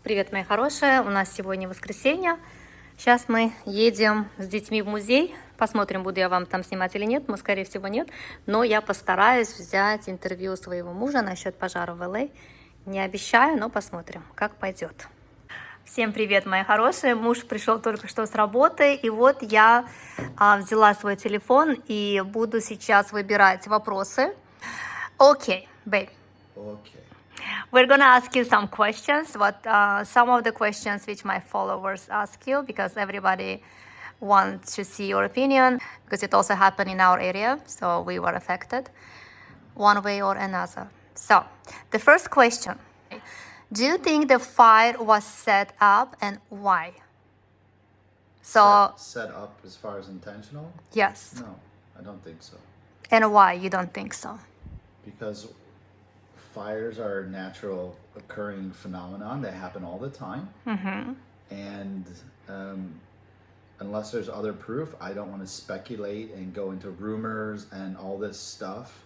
Привет, мои хорошие! У нас сегодня воскресенье. Сейчас мы едем с детьми в музей. Посмотрим, буду я вам там снимать или нет. Но, скорее всего, нет. Но я постараюсь взять интервью своего мужа насчет пожара в Л.А. Не обещаю, но посмотрим, как пойдет. Всем привет, мои хорошие! Муж пришел только что с работы, и вот я взяла свой телефон и буду сейчас выбирать вопросы. Окей, babe. Okay. We're gonna ask you some questions, but some of the questions which my followers ask you, because everybody wants to see your opinion, because it also happened in our area, so we were affected one way or another. So, the first question, do you think the fire was set up and why? So, set up as far as intentional? yes. No, I don't think so. And why you don't think so? Because fires are a natural occurring phenomenon. They happen all the time. Mm-hmm. And unless there's other proof, I don't want to speculate and go into rumors and all this stuff.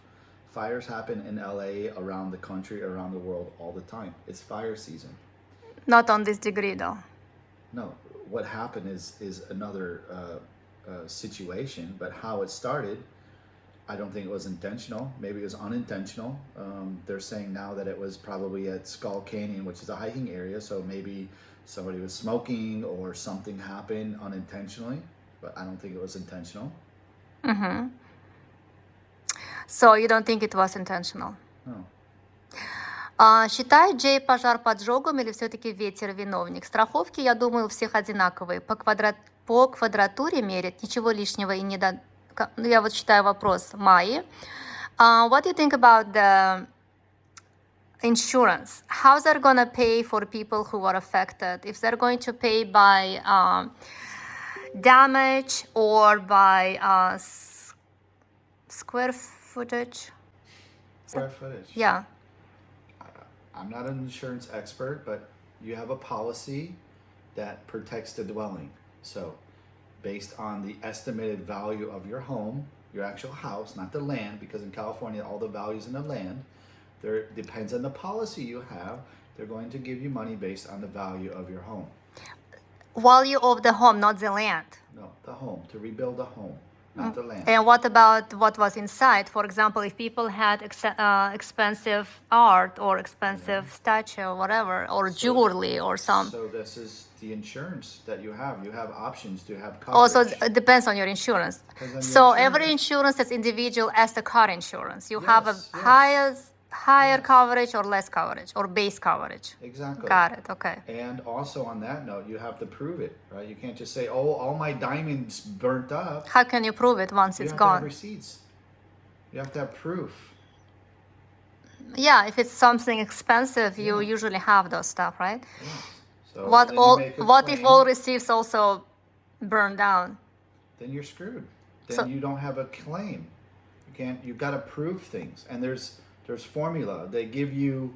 Fires happen in LA, around the country, around the world all the time. It's fire season. Not on this degree, though. No, what happened is another situation, but how it started, I don't think it was intentional. Maybe it was unintentional. They're saying now that it was probably at Skull Canyon, which is a hiking area, so maybe somebody was smoking or something happened unintentionally, but I don't think it was intentional. Mm-hmm. So you don't think it was intentional? No. Считает Джей пожар поджогом или все-таки ветер виновник? Страховки, я думаю, у всех одинаковые. По квадратуре мерят, ничего лишнего и не до... Ну, я вот читаю вопрос Майи. What do you think about the insurance? How they're going to pay for people who are affected? If they're going to pay by damage or by square footage? Square footage. Yeah. I'm not an insurance expert, but you have a policy that protects the dwelling. So based on the estimated value of your home, your actual house, not the land, because in California, all the values in the land, there depends on the policy you have. They're going to give you money based on the value of your home. Value of the home, not the land. No, the home, to rebuild the home, not the land. And what about what was inside? For example, if people had expensive art or expensive statue or whatever, or jewelry or some. So this is the insurance that you have. You have options to have coverage. Also, it depends on your insurance. So every insurance is individual as the car insurance. You have a higher coverage or less coverage or base coverage. Exactly. Got it. Okay. And also on that note, you have to prove it, right? You can't just say, "Oh, all my diamonds burnt up." How can you prove it once it's You have gone? to have receipts. You have to have proof. Yeah, if it's something expensive, you usually have those stuff, right? Yeah. So What if all receipts also burn down? Then you're screwed. Then you don't have a claim. You've got to prove things. And there's formula. They give you,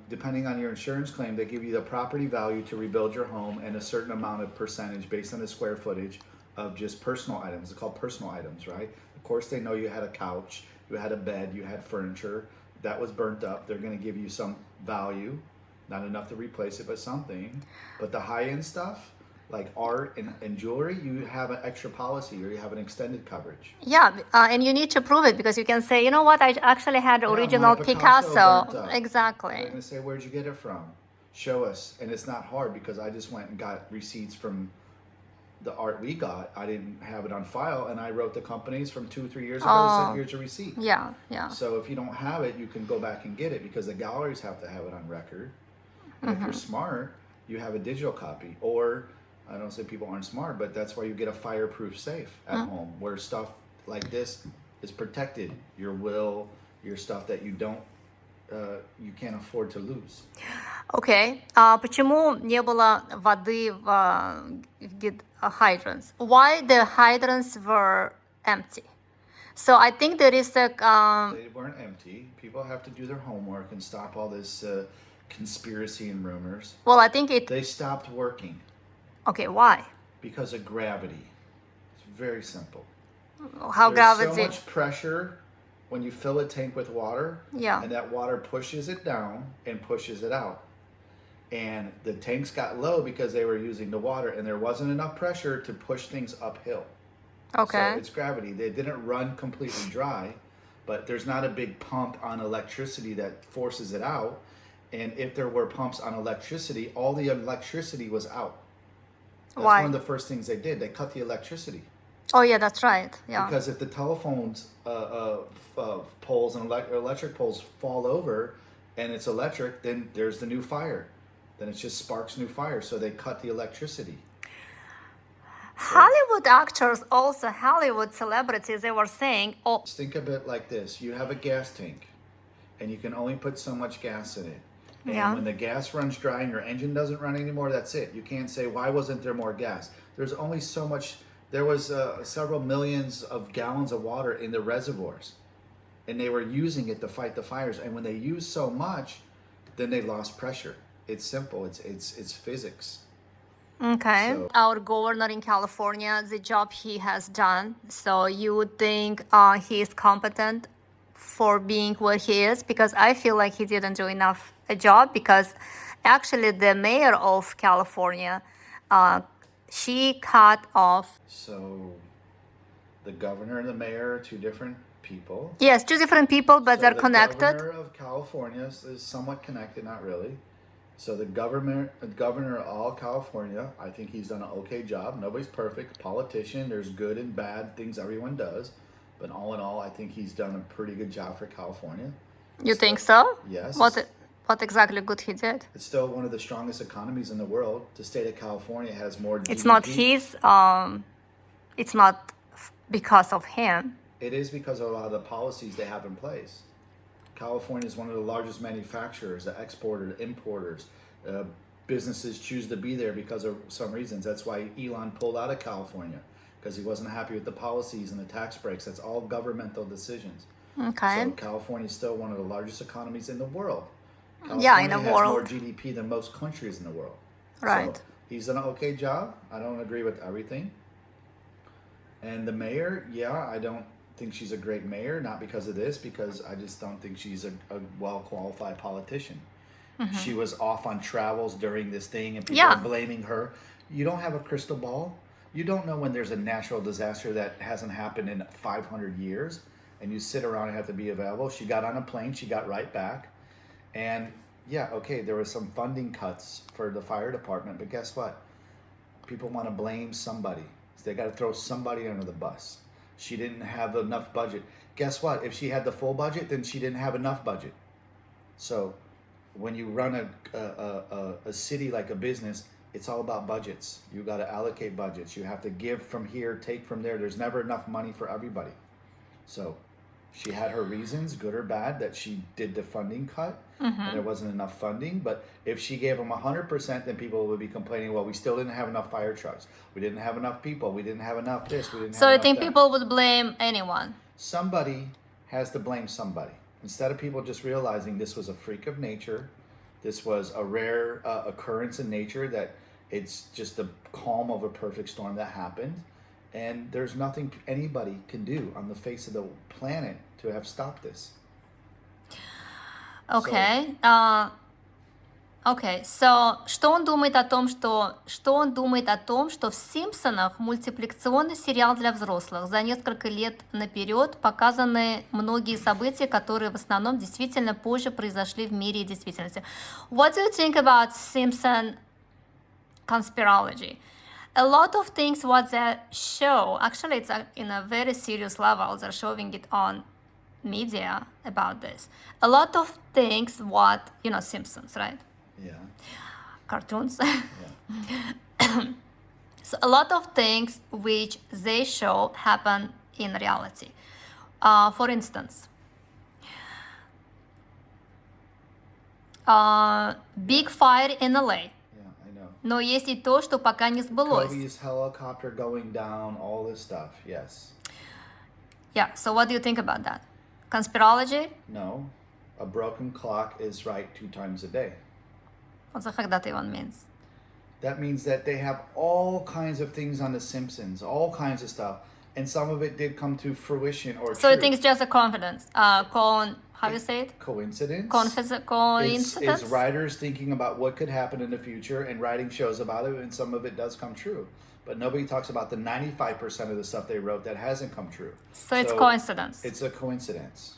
depending on your insurance claim, they give you the property value to rebuild your home and a certain amount of percentage based on the square footage of just personal items. It's called personal items, right? Of course, they know you had a couch, you had a bed, you had furniture that was burnt up. They're going to give you some value, not enough to replace it, but something. But the high-end stuff, like art and jewelry, you have an extra policy or you have an extended coverage. Yeah, and you need to prove it because you can say, you know what, I actually had original Picasso. Exactly. They're going to say, where'd you get it from? Show us. And it's not hard because I just went and got receipts from the art we got. I didn't have it on file, and I wrote the companies from 2-3 years ago and said, here's your receipt. Yeah, yeah. So if you don't have it, you can go back and get it because the galleries have to have it on record. And if you're smart, you have a digital copy. Or, I don't say people aren't smart, but that's why you get a fireproof safe at home where stuff like this is protected. Your will, your stuff that you can't afford to lose. Okay. Почему не было воды в hydrants? Why the hydrants were empty? So I think there is a... They weren't empty. People have to do their homework and stop all this conspiracy and rumors. Well, I think They stopped working. Okay, why? Because of gravity. It's very simple. How There's gravity? so much pressure when you fill a tank with water, Yeah. and that water pushes it down and pushes it out. and the tanks got low because they were using the water, and there wasn't enough pressure to push things uphill. Okay. So it's gravity. They didn't run completely dry, but there's not a big pump on electricity that forces it out. And if there were pumps on electricity, all the electricity was out. That's Why? one of the first things they did. They cut the electricity. Oh yeah, that's right. Yeah. Because if the telephones poles and electric poles fall over and it's electric, then there's the new fire. Then it just sparks new fire. So they cut the electricity. Hollywood actors, also Hollywood celebrities, they were saying, oh, Think of it like this. You have a gas tank and you can only put so much gas in it. And Yeah. when the gas runs dry and your engine doesn't run anymore, that's it. You can't say, why wasn't there more gas? There's only so much. There was several millions of gallons of water in the reservoirs, and they were using it to fight the fires. And when they used so much, then they lost pressure. It's simple. It's physics. okay. So- Our governor in California, the job he has done, so you would think he is competent for being where he is? Because I feel like he didn't do enough a job, because actually the mayor of California, she cut off, So the governor and the mayor are two different people. yes, two different people, but So they're the connected. governor of California is somewhat connected, not really. So the governor of all California, I think he's done an okay job. Nobody's perfect. Politician, there's good and bad things everyone does. But all in all, I think he's done a pretty good job for California. You think so? Yes. What exactly good he did? It's still one of the strongest economies in the world. The state of California has more GDP. It's not his, it's not because of him. It is because of a lot of the policies they have in place. California is one of the largest manufacturers, the exporters, importers. Businesses choose to be there because of some reasons. That's why Elon pulled out of California, because he wasn't happy with the policies and the tax breaks. That's all governmental decisions. Okay. So California is still one of the largest economies in the world. Yeah, in the California has more world. GDP than most countries in the world. Right. So he's done an okay job. I don't agree with everything. And the mayor, yeah, I don't think she's a great mayor, not because of this, because I just don't think she's a well-qualified politician. She was off on travels during this thing, and people Yeah. are blaming her. You don't have a crystal ball. You don't know when there's a natural disaster that hasn't happened in 500 years, and you sit around and have to be available. She got on a plane. She got right back. And yeah, okay, there were some funding cuts for the fire department, but guess what? People want to blame somebody. They got to throw somebody under the bus. She didn't have enough budget. Guess what? If she had the full budget, then she didn't have enough budget. So when you run a city like a business, it's all about budgets. You got to allocate budgets. You have to give from here, take from there. There's never enough money for everybody. So she had her reasons, good or bad, that she did the funding cut, and there wasn't enough funding. But if she gave them 100%, then people would be complaining, well, we still didn't have enough fire trucks. We didn't have enough people. We didn't have enough this. We didn't So have I enough think that. people would blame anyone. Somebody has to blame somebody. Instead of people just realizing this was a freak of nature, this was a rare occurrence in nature, that it's just the calm of a perfect storm that happened. And there's nothing anybody can do on the face of the planet to have stopped this. Okay. Okay. So, что он думает о том, что в «Симпсонах» мультипликационный сериал для взрослых. За несколько лет наперед показаны многие события, которые в основном действительно позже произошли в мире и действительности. What do you think about Simpson conspirology? A lot of things what they show, actually it's in a very serious level, they're showing it on media about this. A lot of things what, Simpsons, right? Yeah. Cartoons. Yeah. So a lot of things which they show happen in reality. For instance, big fire in LA. Yeah, I know. Но есть и то, что пока не сбылось. Kobe's helicopter going down, all this stuff, yes. Yeah, so what do you think about that? Conspirology? No, a broken clock is right 2 times a day. What the heck that even means? That means that they have all kinds of things on The Simpsons, all kinds of stuff. and some of it did come to fruition or So you truth. think it's just a confidence? How do you say it? Coincidence? Coincidence? It's writers thinking about what could happen in the future and writing shows about it, and some of it does come true. But nobody talks about the 95% of the stuff they wrote that hasn't come true. So it's coincidence. It's a coincidence.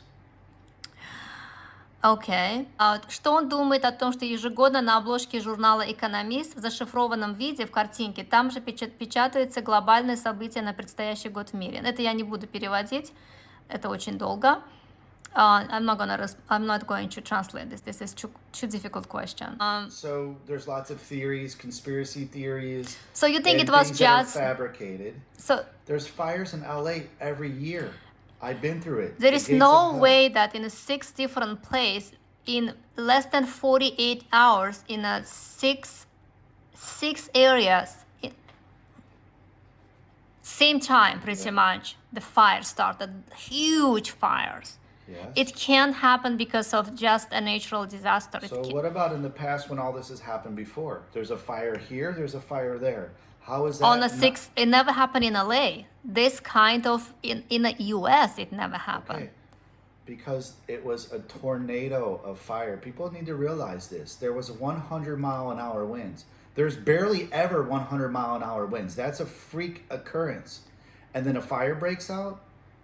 Окей. Что он думает о том, что ежегодно на обложке журнала «Экономист» в зашифрованном виде, в картинке, там же печатаются глобальные события на предстоящий год в мире? Это я не буду переводить, это очень долго. I'm not going to translate this. This is too difficult question. So there's lots of theories, conspiracy theories. So you think and it was things that are just fabricated? so? There's fires in LA every year. I've been through it. There is no way that in 6 different places in less than 48 hours in six areas, same time pretty much, the fire started, huge fires. Yes. It can't happen because of just a natural disaster. So what about in the past when all this has happened before? There's a fire here, there's a fire there. How is that? On it never happened in LA. This kind of in the US, it never happened. Okay. Because it was a tornado of fire. People need to realize this. There was 100-mile-an-hour winds. There's barely ever 100-mile-an-hour winds. That's a freak occurrence. And then a fire breaks out.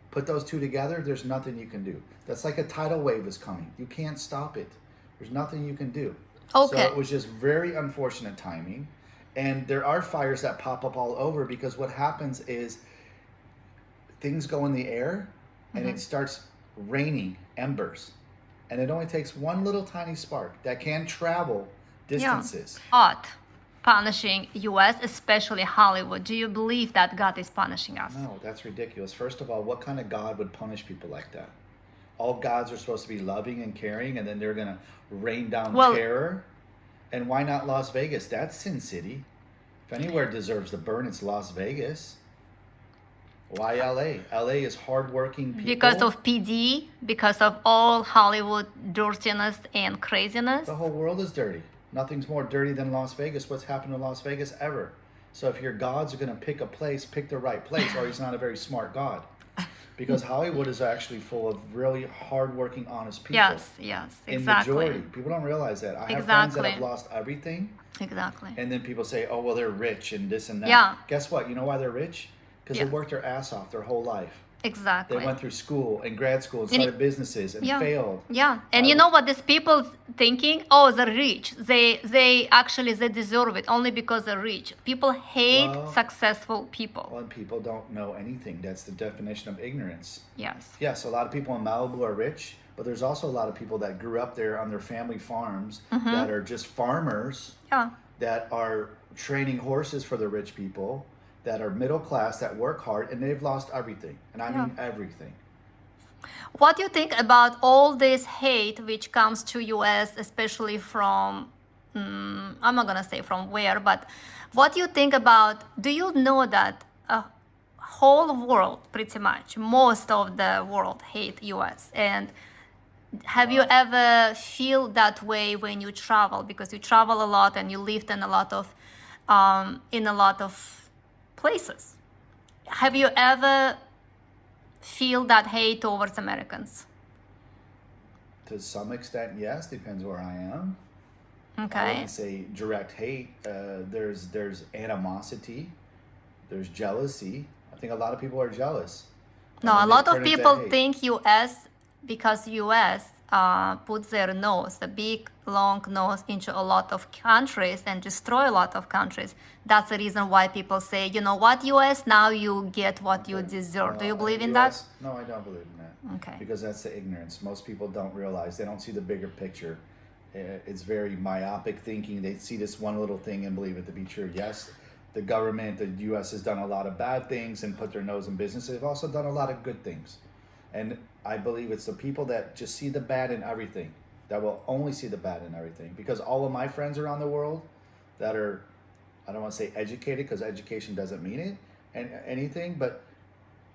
Put those two together, there's nothing you can do. That's like a tidal wave is coming. You can't stop it. There's nothing you can do. Okay. So it was just very unfortunate timing. And there are fires that pop up all over because what happens is things go in the air and it starts raining embers. And it only takes one little tiny spark that can travel distances. God punishing US, especially Hollywood. Do you believe that God is punishing us? No, that's ridiculous. First of all, what kind of God would punish people like that? All gods are supposed to be loving and caring, and then they're going to rain down terror. And why not Las Vegas? That's Sin City. If anywhere deserves to burn, it's Las Vegas. Why LA? LA is hardworking people. Because of PD, because of all Hollywood dirtiness and craziness. The whole world is dirty. Nothing's more dirty than Las Vegas. What's happened in Las Vegas ever? So if your gods are going to pick a place, pick the right place, or he's not a very smart God. Because Hollywood is actually full of really hardworking, honest people. Yes, exactly. In majority. People don't realize that. I have friends that have lost everything. Exactly. And then people say, oh, well, they're rich and this and that. Yeah. Guess what? You know why they're rich? Because they worked their ass off their whole life. Exactly. They went through school and grad school and started businesses and failed. Yeah. And you know what these people thinking? Oh, they're rich. They deserve it only because they're rich. People hate successful people. Well, and people don't know anything. That's the definition of ignorance. Yes. Yes, a lot of people in Malibu are rich, but there's also a lot of people that grew up there on their family farms that are just farmers that are training horses for the rich people, that are middle class, that work hard, and they've lost everything. And I mean everything. What do you think about all this hate which comes to US, especially from, I'm not going to say from where, but what do you think about, do you know that whole world, pretty much, most of the world hate US? And have you ever feel that way when you travel? Because you travel a lot and you lived in a lot of places. Have you ever feel that hate towards Americans? To some extent, yes. Depends where I am. Okay. I wouldn't say direct hate. There's animosity. There's jealousy. I think a lot of people are jealous. No, a lot of people think US, because US puts their nose, the big long nose, into a lot of countries and destroy a lot of countries. That's the reason why people say, you know what, US, now you get what you deserve. Do you believe in that? No, I don't believe in that. Okay. Because that's the ignorance. Most people don't realize. They don't see the bigger picture. It's very myopic thinking. They see this one little thing and believe it to be true. Yes, the government, the US has done a lot of bad things and put their nose in business. They've also done a lot of good things. And I believe it's the people that just see the bad in everything, that will only see the bad in everything. Because all of my friends around the world that are, I don't want to say educated, because education doesn't mean it and anything, but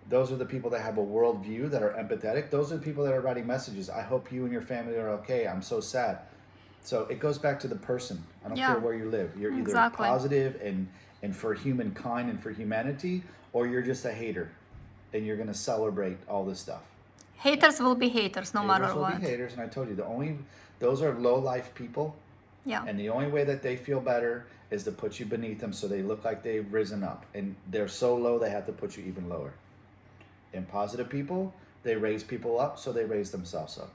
those are the people that have a worldview, that are empathetic. Those are the people that are writing messages. I hope you and your family are okay. I'm so sad. So it goes back to the person. I don't care where you live. You're either positive and for humankind and for humanity, or you're just a hater. and you're going to celebrate all this stuff. Haters will be haters no matter Haters will what. be haters, and I told you, those are low life people, Yeah. and the only way that they feel better is to put you beneath them so they look like they've risen up, and they're so low they have to put you even lower. And positive people, they raise people up, so they raise themselves up.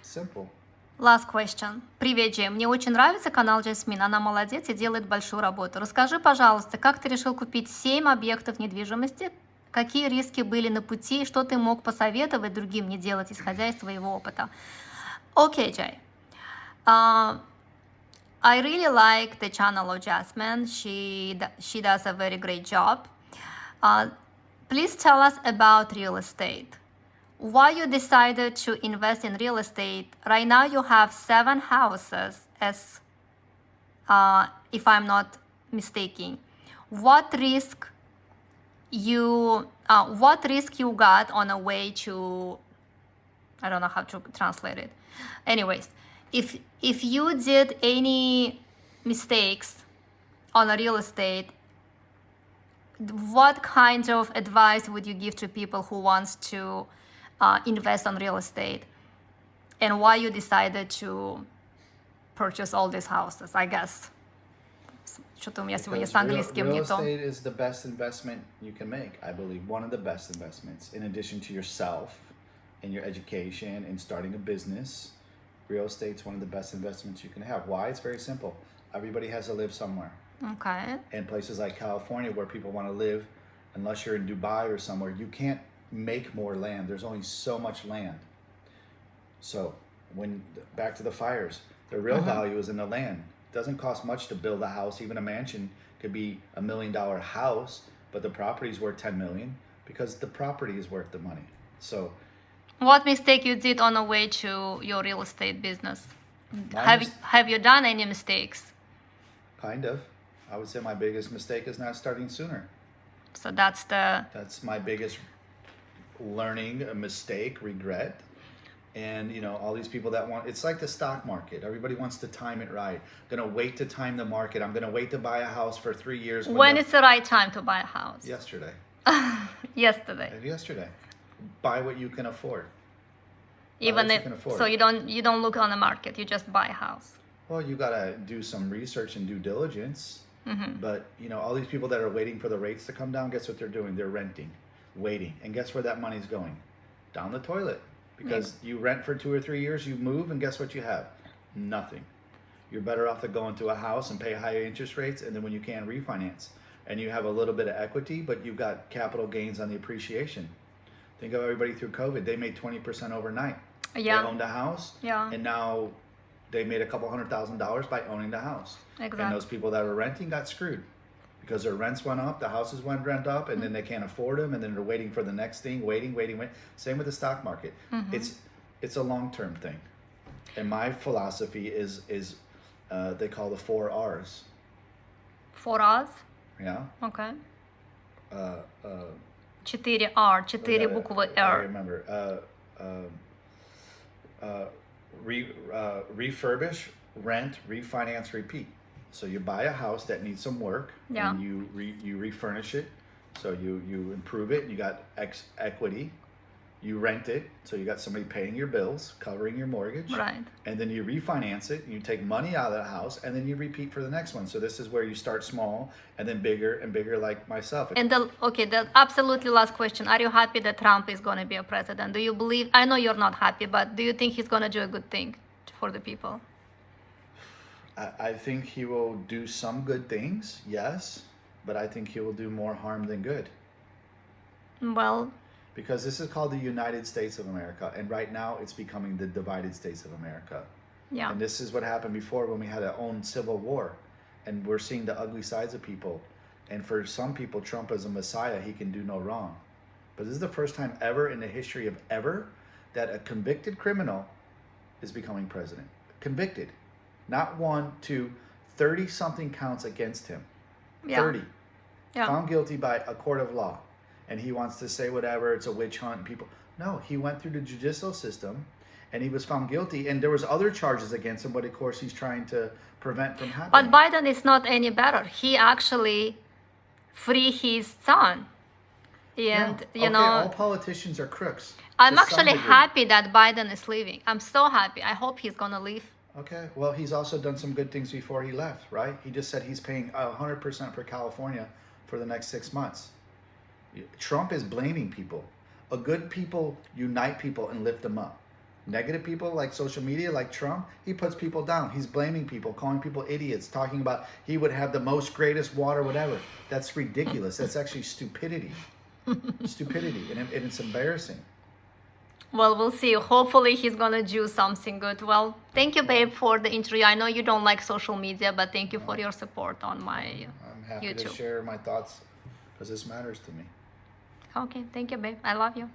Simple. Last question. Привет, Джей. Мне очень нравится канал Джейсмин. Она молодец и делает большую работу. Расскажи, пожалуйста, как ты решил купить 7 объектов недвижимости? Какие риски были на пути? Что ты мог посоветовать другим не делать, исходя из твоего опыта? Okay, Jay. I really like the channel of Jasmine. She does a very great job. Please tell us about real estate. Why you decided to invest in real estate? Right now you have 7 houses, as if I'm not mistaken. What risk you got on a way to, I don't know how to translate it. Anyways, if you did any mistakes on a real estate, what kind of advice would you give to people who wants to invest on real estate, and why you decided to purchase all these houses, I guess? Что-то у меня сегодня с английским не то. Real estate is the best investment you can make, I believe. One of the best investments, in addition to yourself and your education and starting a business. Real estate's one of the best investments you can have. Why? It's very simple. Everybody has to live somewhere. Okay. And places like California where people want to live, unless you're in Dubai or somewhere, you can't make more land. There's only so much land. So back to the fires, the real value is in the land. It doesn't cost much to build a house. Even a mansion could be $1 million house, but the property's worth 10 million because the property is worth the money. So what mistake you did on the way to your real estate business? Have you done any mistakes? Kind of. I would say my biggest mistake is not starting sooner. So that's my biggest learning, a mistake, regret. And all these people that it's like the stock market. Everybody wants to time it right. Gonna wait to time the market. I'm gonna wait to buy a house for 3 years. When is the right time to buy a house? Yesterday. Yesterday. Buy what you can afford. Even if so, you don't look on the market. You just buy a house. Well, you gotta do some research and due diligence. But all these people that are waiting for the rates to come down, guess what they're doing? They're renting, waiting, and guess where that money's going? Down the toilet. Because you rent for 2 or 3 years, you move, and guess what you have? Nothing. You're better off to go into a house and pay higher interest rates, and then when you can, refinance. And you have a little bit of equity, but you've got capital gains on the appreciation. Think of everybody through COVID. They made 20% overnight. Yeah. They owned a house, and now they made a couple $100,000 by owning the house. Exactly. And those people that were renting got screwed because their rents went up, the houses went rent up, and then they can't afford them, and then they're waiting for the next thing, waiting. Same with the stock market. It's a long-term thing. And my philosophy is they call the 4 R's. 4 R's? Yeah. Okay. 4 R, 4 буквы I R. remember. Refurbish, rent, refinance, repeat. So you buy a house that needs some work, and you refurnish it, so you improve it, and you got equity. You rent it, so you got somebody paying your bills, covering your mortgage. Right. And then you refinance it, and you take money out of the house, and then you repeat for the next one. So this is where you start small, and then bigger and bigger, like myself. And the absolutely last question. Are you happy that Trump is going to be a president? Do you believe, I know you're not happy, but do you think he's going to do a good thing for the people? I think he will do some good things, yes, but I think he will do more harm than good. Well, because this is called the United States of America, and right now it's becoming the divided States of America. Yeah. And this is what happened before when we had our own civil war, and we're seeing the ugly sides of people. And for some people, Trump is a messiah, he can do no wrong. But this is the first time ever in the history of ever that a convicted criminal is becoming president. Convicted. Not 1, 2, 30-something counts against him. Yeah. 30. Yeah. Found guilty by a court of law. And he wants to say whatever, it's a witch hunt. People, no, he went through the judicial system, and he was found guilty. And there was other charges against him, but of course he's trying to prevent from happening. But Biden is not any better. He actually free his son. And, Yeah. you know, all politicians are crooks. I'm to some actually degree. happy that Biden is leaving. I'm so happy. I hope he's gonna leave. Okay, well, he's also done some good things before he left, right? He just said he's paying 100% for California for the next 6 months. Trump is blaming people. A good people unite people and lift them up. Negative people like social media, like Trump, he puts people down. He's blaming people, calling people idiots, talking about he would have the most greatest water, whatever. That's ridiculous. That's actually stupidity. Stupidity, and it's embarrassing. Well, we'll see. Hopefully he's gonna do something good. Well, thank you, babe, for the interview. I know you don't like social media, but thank you for your support on my I'm happy to YouTube. share my thoughts because this matters to me. Okay, thank you, babe. I love you.